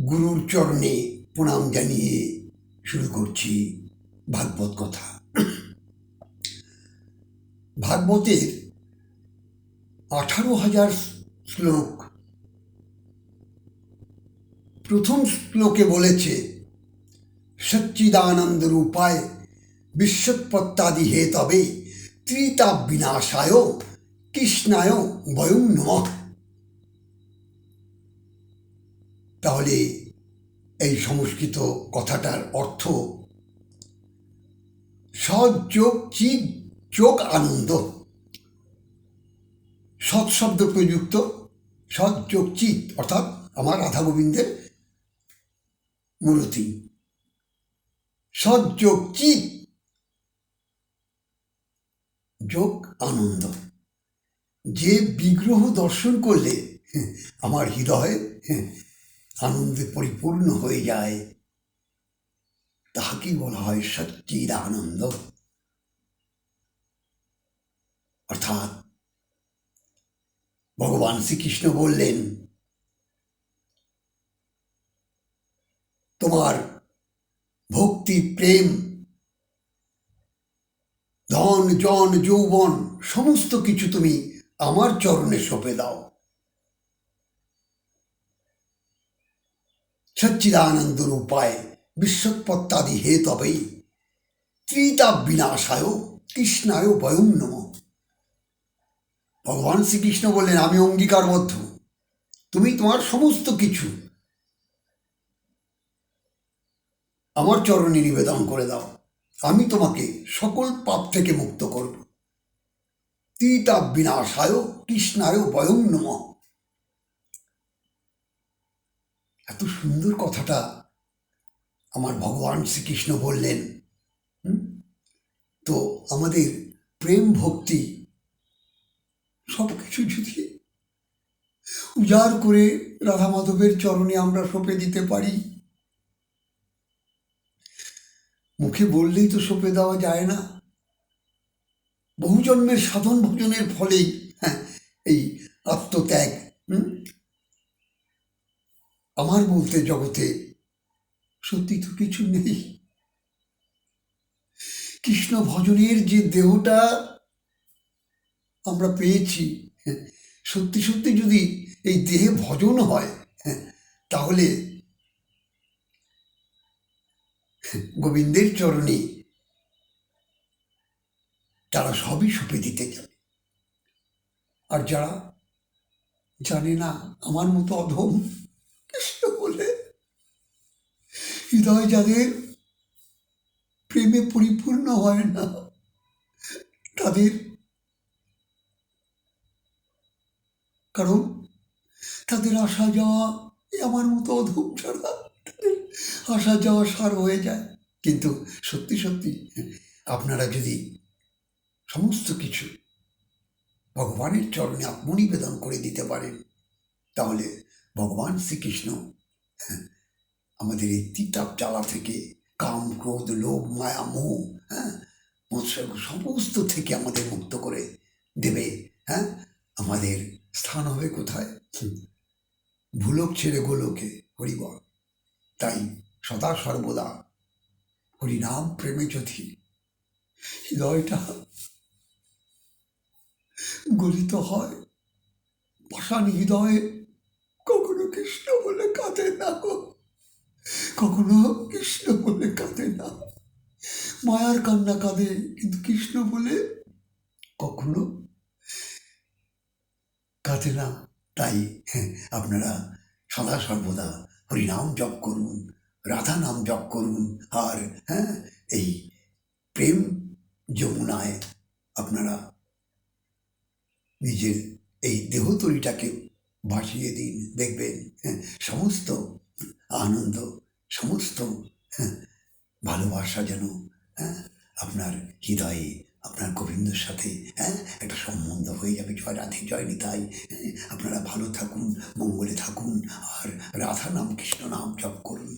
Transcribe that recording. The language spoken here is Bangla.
গুরুর চরণে প্রণাম জানিয়ে শুরু করছি ভাগবত কথা। ভাগবতের 18,000 শ্লোক। প্রথম শ্লোকে বলেছে সচ্চিদানন্দ রূপায় বিশ্বৎপত্তাদি হেতবে ত্রিতাপ বিনাশায় কৃষ্ণায় বয়ং নমঃ। তাহলে এই সংস্কৃত কথাটার অর্থ সৎযোগ চিৎ যোগ আনন্দ। সৎ শব্দ প্রযুক্ত সৎযোগ চিৎ অর্থাৎ আমার রাধা গোবিন্দের মূর্তি। সৎযোগ চিৎ যোগ আনন্দ। যে বিগ্রহ দর্শন করলে আমার হৃদয় আনন্দে পরিপূর্ণ হয়ে যায় তাহাকেই বলা হয় সচ্চিদানন্দ। অর্থাৎ ভগবান শ্রীকৃষ্ণ বললেন, তোমার ভক্তি প্রেম ধন জন যৌবন সমস্ত কিছু তুমি আমার চরণে সঁপে দাও। সচ্চিদানন্দ রূপায় বিশ্বৎপত্তাদি হেতবেই ত্রিতাপ বিনাশায় কৃষ্ণায় বয়ং নমঃ। ভগবান শ্রীকৃষ্ণ বললেন, আমি অঙ্গীকারবদ্ধ, তুমি তোমার সমস্ত কিছু আমার চরণে নিবেদন করে দাও, আমি তোমাকে সকল পাপ থেকে মুক্ত করব। ত্রিতাপ বিনাশায় কৃষ্ণায় বয়ং নমঃ। এত সুন্দর কথাটা আমার ভগবান শ্রীকৃষ্ণ বললেন। তো আমাদের প্রেম ভক্তি সব কিছু যদি উজাড় করে রাধা মাধবের চরণে আমরা সঁপে দিতে পারি, মুখে বললেই তো সঁপে দেওয়া যায় না। বহু জন্মের সাধন ভোজনের ফলেই এই আত্মত্যাগ। আমার বলতে জগতে সত্যি তো কিছু নেই। কৃষ্ণ ভজনের যে দেহটা আমরা পেয়েছি, সত্যি সত্যি যদি এই দেহে ভজন হয় তাহলে গোবিন্দের চরণে তারা সবই সঁপে দিতে যাবে। আর যারা জানে না, আমার মতো অধম কৃষ্ণ বলে হৃদয় যাদের প্রেমে পরিপূর্ণ হয় না, তাদের কারণ তাদের আসা যাওয়া আমার মতো অধম ছাড়া তাদের আসা যাওয়া সার হয়ে যায়। কিন্তু সত্যি সত্যি আপনারা যদি সমস্ত কিছু ভগবানের চরণে আত্মনিবেদন করে দিতে পারেন, তাহলে ভগবান শ্রীকৃষ্ণ আমাদের এই ত্রিতাপ জ্বালা থেকে, কাম ক্রোধ লোভ মায়া মোহ সমস্ত থেকে আমাদের মুক্ত করে দেবে। আমাদের স্থান হবে কোথায়? ভুলোক ছেড়ে গোলোকে, হরিবল। তাই সদা সর্বদা হরিনাম প্রেমে যদি হৃদয়টা গলিত হয়, পাষাণ হৃদয়ে কখনো কৃষ্ণ বলে কাঁদে না, কখনো কৃষ্ণ বলে কাঁদে না। মায়ার কান্না কাঁদে, কিন্তু কৃষ্ণ বলে কখনো কাঁদে না। তাই আপনারা সদা সর্বদা হরিনাম জপ করুন, রাধা নাম জপ করুন, আর এই প্রেম যমুনায় আপনারা নিজের এই দেহতরিটাকে ভাসিয়ে দিন। দেখবেন সমস্ত আনন্দ, সমস্ত ভালোবাসা যেন আপনার হৃদয়ে আপনার গোবিন্দর সাথে একটা সম্বন্ধ হয়ে যাবে। জয় রাধে, জয় নিতাই। আপনারা ভালো থাকুন, মঙ্গলে থাকুন, আর রাধা নাম কৃষ্ণ নাম জপ করুন।